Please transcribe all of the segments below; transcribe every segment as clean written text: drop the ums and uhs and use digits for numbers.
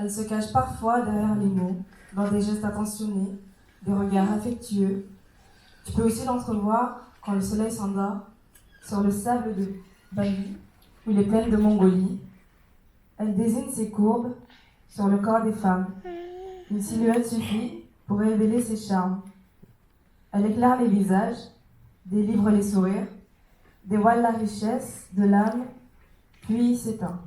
Elle se cache parfois derrière les mots, dans des gestes attentionnés, des regards affectueux. Tu peux aussi l'entrevoir quand le soleil s'endort sur le sable de Bali ou les plaines de Mongolie. Elle désigne ses courbes sur le corps des femmes. Une silhouette suffit pour révéler ses charmes. Elle éclaire les visages, délivre les sourires, dévoile la richesse de l'âme, puis s'éteint.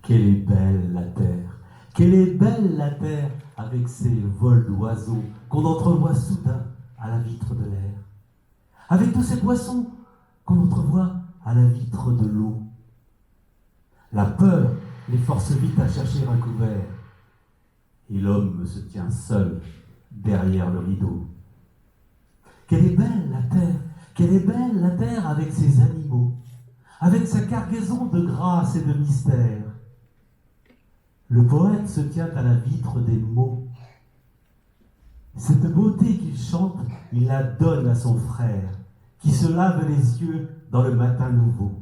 Qu'elle est belle la terre, qu'elle est belle la terre, avec ses vols d'oiseaux qu'on entrevoit soudain à la vitre de l'air, avec tous ces poissons qu'on entrevoit à la vitre de l'eau. La peur les force vite à chercher un couvert, et l'homme se tient seul derrière le rideau. Qu'elle est belle la terre, qu'elle est belle la terre avec ses animaux, avec sa cargaison de grâce et de mystère. Le poète se tient à la vitre des mots. Cette beauté qu'il chante, il la donne à son frère, qui se lave les yeux dans le matin nouveau.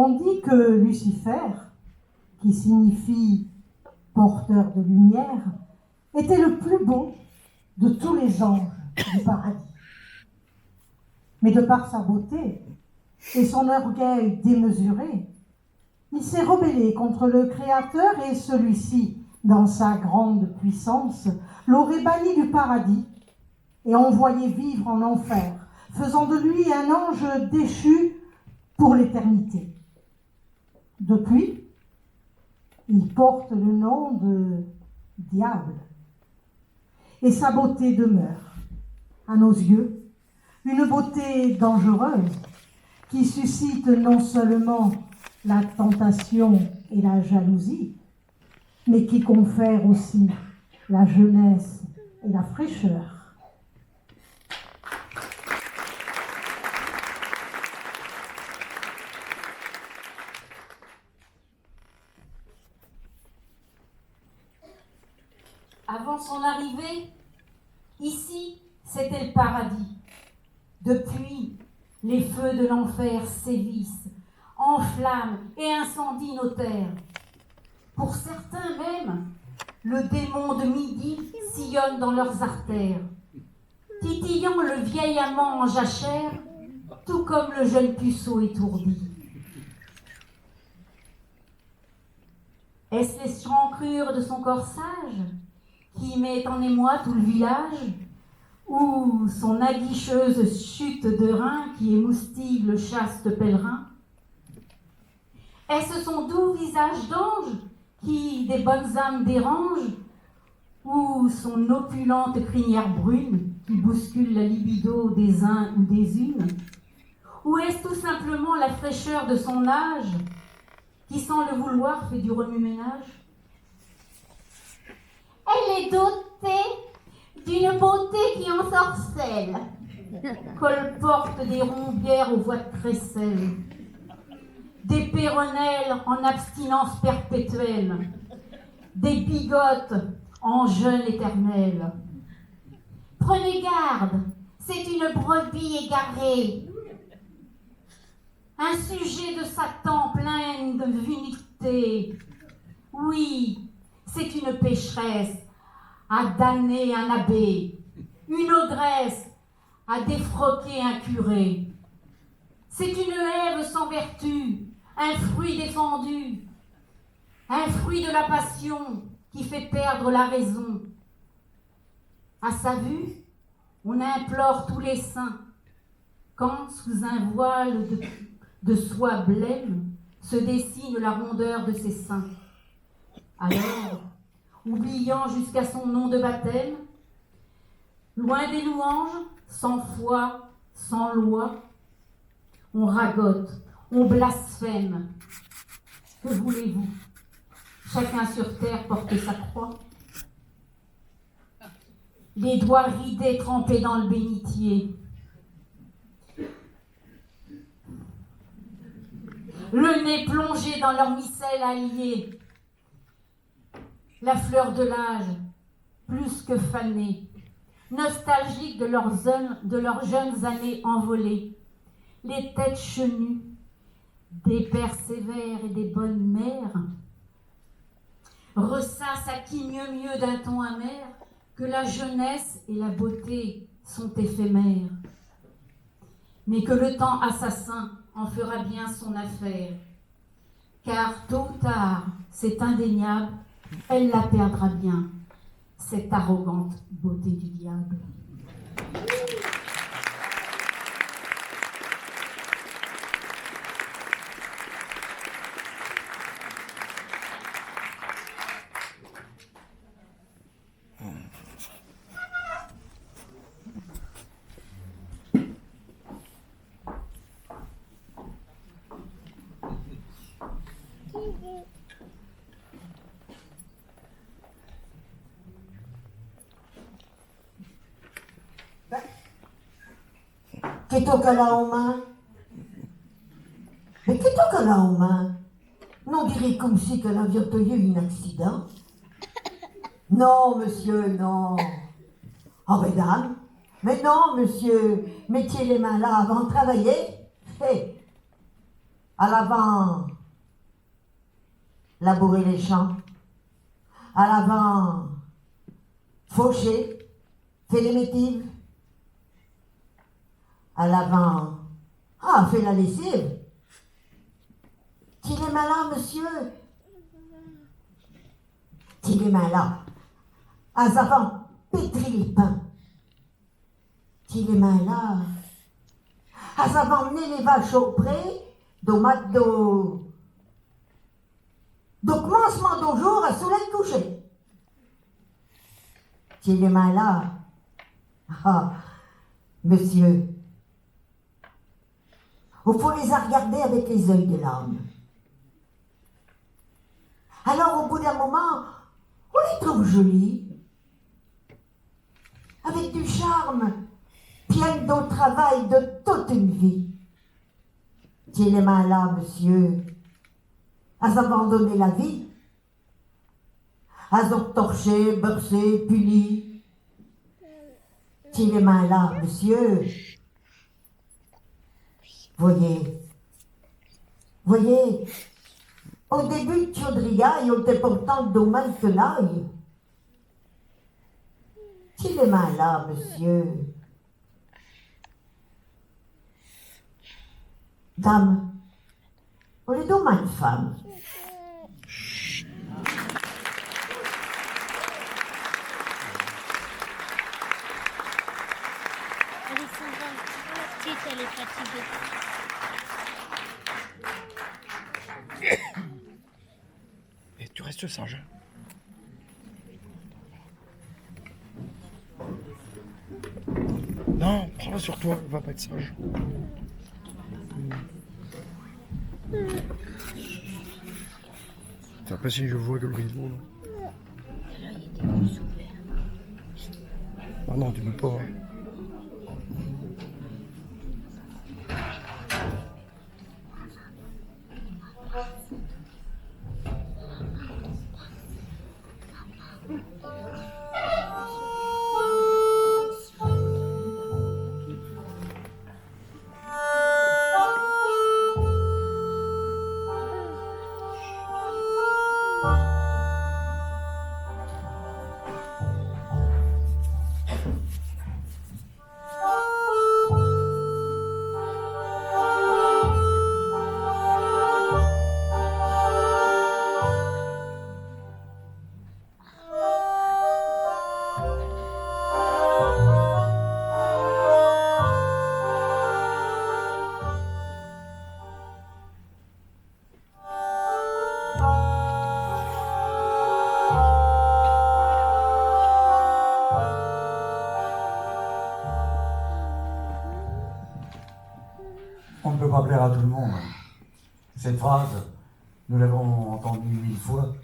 On dit que Lucifer, qui signifie porteur de lumière, était le plus beau de tous les anges du paradis. Mais de par sa beauté et son orgueil démesuré, il s'est rebellé contre le Créateur et celui-ci, dans sa grande puissance, l'aurait banni du paradis et envoyé vivre en enfer, faisant de lui un ange déchu pour l'éternité. Depuis, il porte le nom de diable et sa beauté demeure, à nos yeux, une beauté dangereuse qui suscite non seulement la tentation et la jalousie, mais qui confère aussi la jeunesse et la fraîcheur. Avant son arrivée, ici, c'était le paradis. Depuis, les feux de l'enfer sévissent, enflamment et incendient nos terres. Pour certains même, le démon de midi sillonne dans leurs artères, titillant le vieil amant en jachère, tout comme le jeune puceau étourdi. Est-ce les chancrures de son corsage qui met en émoi tout le village, ou son aguicheuse chute de rein qui émoustille le chaste pèlerin? Est-ce son doux visage d'ange qui des bonnes âmes dérange, ou son opulente crinière brune qui bouscule la libido des uns ou des unes? Ou est-ce tout simplement la fraîcheur de son âge qui, sans le vouloir, fait du remue-ménage? Elle est dotée d'une beauté qui ensorcelle, Colporte des rombières aux voix de crécelle, des péronnelles en abstinence perpétuelle, des bigotes en jeûne éternel. Prenez garde, c'est une brebis égarée, Un sujet de Satan plein de vunité. Oui, c'est une pécheresse à damner un abbé, une ogresse à défroquer un curé. C'est une Ève sans vertu, un fruit défendu, un fruit de la passion qui fait perdre la raison. À sa vue, on implore tous les saints, quand sous un voile de soie blême se dessine la rondeur de ses seins. Alors, oubliant jusqu'à son nom de baptême, loin des louanges, sans foi, sans loi, on ragote, on blasphème. Que voulez-vous? Chacun sur terre porte sa croix. Les doigts ridés trempés dans le bénitier. Le nez plongé dans leur micelle alliée. La fleur de l'âge, plus que fanée, nostalgique de leurs jeunes années envolées, les têtes chenues, des pères sévères et des bonnes mères, ressassent à qui mieux d'un ton amer que la jeunesse et la beauté sont éphémères, mais que le temps assassin en fera bien son affaire, car tôt ou tard, c'est indéniable, elle la perdra bien, cette arrogante beauté du diable. Qu'est-ce qu'elle a en main? Mais qu'est-ce qu'elle a en main? On dirait comme si qu'elle avait eu un accident. Non, monsieur, non. Oh, mesdames, mais non, monsieur, mettiez les mains là avant de travailler. Hey. À l'avant, labourer les champs. À l'avant, faucher, faire les métives. À l'avant, fait la lessive. Tirez les mains là, monsieur. Tirez les mains là. À l'avant, pétrir les pains. Tirez les mains là. À l'avant, mener les vaches au pré. Do commencement du jour à soleil couché. Tirez les mains là. Monsieur. Il faut les regarder avec les yeux de l'âme. Alors, au bout d'un moment, on les trouve jolies, avec du charme, pleines de travail de toute une vie. Tiens les mains là, monsieur, à s'abandonner la vie, à se torcher, bercer, punir. Tiens les mains là, monsieur. Voyez, au début de Chaudriaille, on était pourtant de domaine que l'ail. Tiens les mains là, monsieur. Dame, on est domaine femme. Alexandra, petite, elle est fatiguée. Et tu restes sage. Non, prends-la sur toi, elle va pas être sage. T'as pas si je vois que le rideau là. Ah non, tu peux pas. Hein. On ne peut pas plaire à tout le monde. Cette phrase, nous l'avons entendue 1000 fois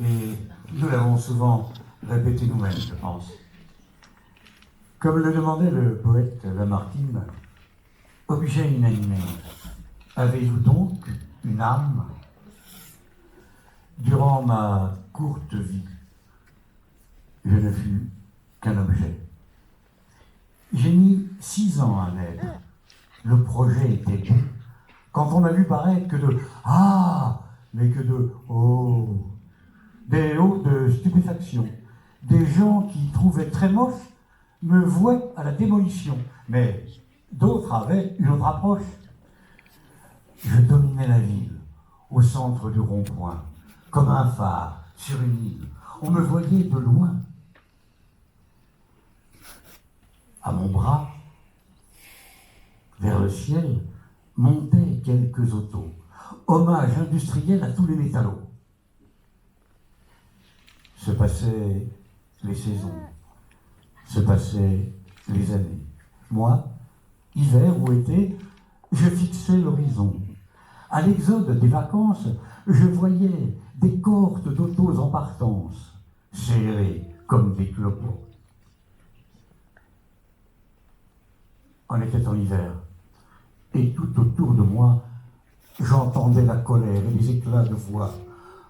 et nous l'avons souvent répétée nous-mêmes, je pense. Comme le demandait le poète Lamartine, objet inanimé, avez-vous donc une âme? Durant ma courte vie, je ne fus qu'un objet. J'ai mis 6 ans à naître. Le projet était bon. Quand on a vu paraître que de « Ah !» mais que de « Oh !» des hauts de stupéfaction. Des gens qui trouvaient très moche me vouaient à la démolition. Mais d'autres avaient une autre approche. Je dominais la ville, au centre du rond-point, comme un phare sur une île. On me voyait de loin. À mon bras, vers le ciel, montaient quelques autos. Hommage industriel à tous les métallos. Se passaient les saisons, se passaient les années. Moi, hiver ou été, je fixais l'horizon. À l'exode des vacances, je voyais des cohortes d'autos en partance, serrées comme des clopons. On était en hiver, et tout autour de moi, j'entendais la colère et les éclats de voix.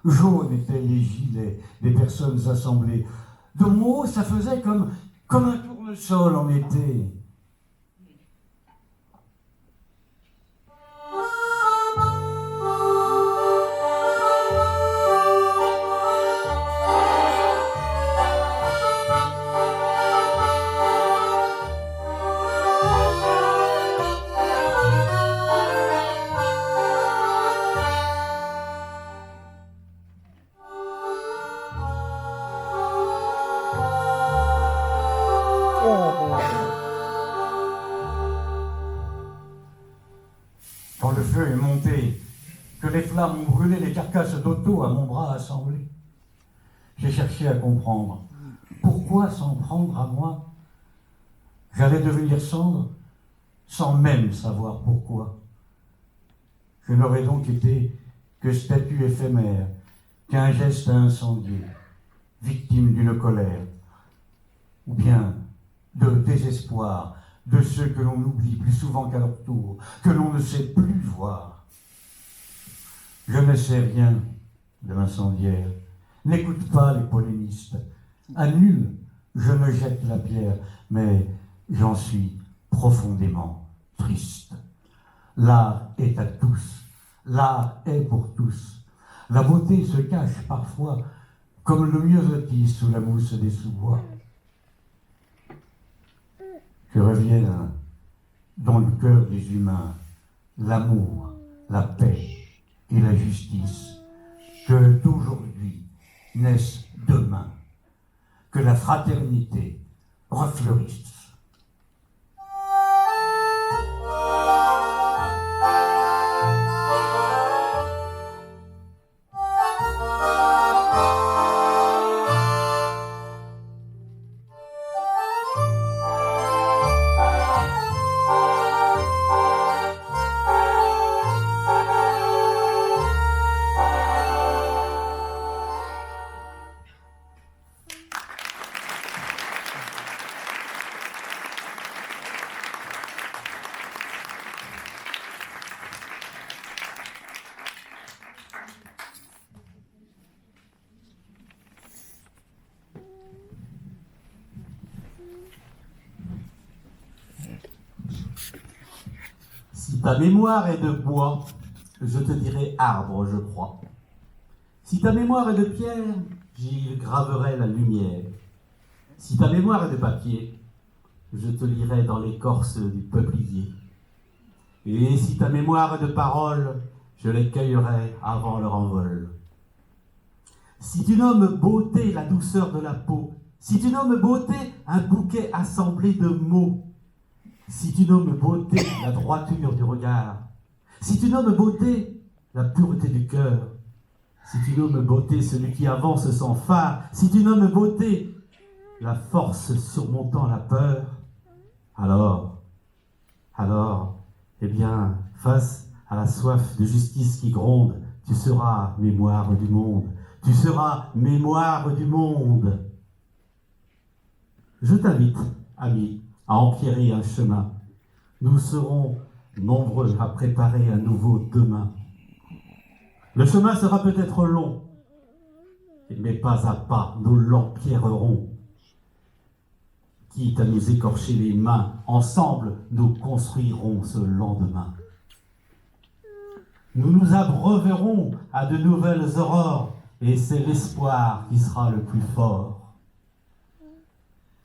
Jaunes étaient les gilets des personnes assemblées. De mon haut, ça faisait comme un tournesol en été. feu est monté, que les flammes ont brûlé les carcasses d'auto à mon bras assemblé. J'ai cherché à comprendre pourquoi s'en prendre à moi. J'allais devenir cendre sans même savoir pourquoi. Je n'aurais donc été que statue éphémère, qu'un geste à incendier, victime d'une colère, ou bien de désespoir de ceux que l'on oublie plus souvent qu'à leur tour, que l'on ne sait plus voir. Je ne sais rien de l'incendiaire, n'écoute pas les polémistes, à nul je ne jette la pierre, mais j'en suis profondément triste. L'art est à tous, l'art est pour tous. La beauté se cache parfois comme le myosotis sous la mousse des sous-bois. Que revienne dans le cœur des humains l'amour, la paix et la justice, que d'aujourd'hui naisse demain, que la fraternité refleurisse. Si ta mémoire est de bois, je te dirai arbre, je crois. Si ta mémoire est de pierre, j'y graverai la lumière. Si ta mémoire est de papier, je te lirai dans l'écorce du peuplier. Et si ta mémoire est de parole, je les cueillerai avant leur envol. Si tu nommes beauté la douceur de la peau, si tu nommes beauté un bouquet assemblé de mots, si tu nommes beauté la droiture du regard, si tu nommes beauté la pureté du cœur, si tu nommes beauté celui qui avance sans phare, si tu nommes beauté la force surmontant la peur, alors, eh bien, face à la soif de justice qui gronde, tu seras mémoire du monde, tu seras mémoire du monde. Je t'invite, ami, à empierrer un chemin. Nous serons nombreux à préparer un nouveau demain. Le chemin sera peut-être long, mais pas à pas, nous l'empierrerons. Quitte à nous écorcher les mains, ensemble, nous construirons ce lendemain. Nous nous abreuverons à de nouvelles aurores, et c'est l'espoir qui sera le plus fort.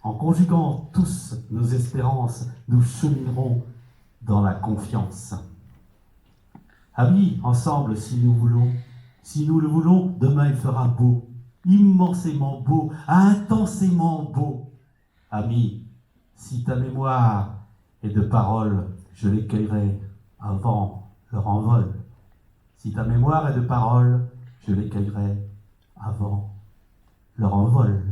En conjuguant tous nos espérances, nous cheminerons dans la confiance. Amis, ensemble, si nous le voulons, demain il fera beau, immensément beau, intensément beau. Amis, si ta mémoire est de paroles, je les cueillerai avant leur envol. Si ta mémoire est de paroles, je les cueillerai avant leur envol.